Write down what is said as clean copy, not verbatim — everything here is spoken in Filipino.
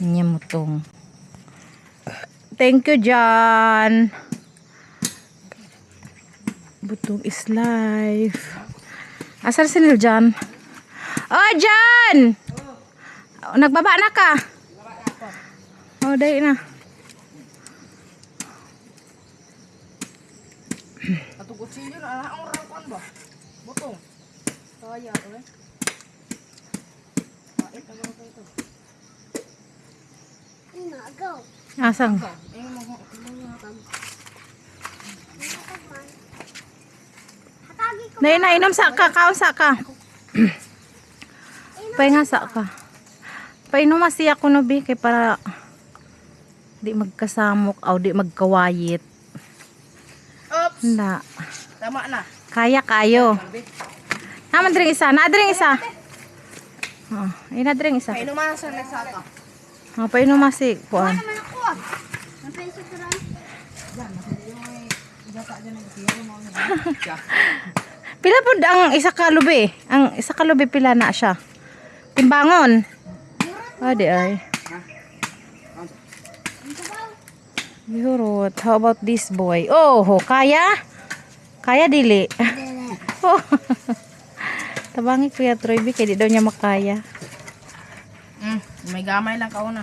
Nyamutong. Thank you, John. Butong is life. Asal sinil, John? Oh, John! Nagbaba na ka? Oh, dahil na. Atong kutsilyo na ang rangkuan ba? Butong. Kaya to eh. Ito ko ito. Go. Asang? Nainom sa ka, kausa ka. Pahinga sa ka. Painom siya ko no bi kay para di magkasamok o di magkawayit. Oops. Na. Tama na. Kaya kayo. Naman dring isa, na dring isa. Oh, ina dring isa. May inuman sa nagsaka. Oh, painom si kuan. Naman ako ah. Napeso ko rin. Pila po ang isa ka lubi? Ang isa ka lubi pila na siya? Timbangon. Adi ay. Yurot. How about this boy? Oh, kaya? Kaya dili. Oh. Tabangi Kuya Troy kay di daw niya makaya. May gamay lang kauna.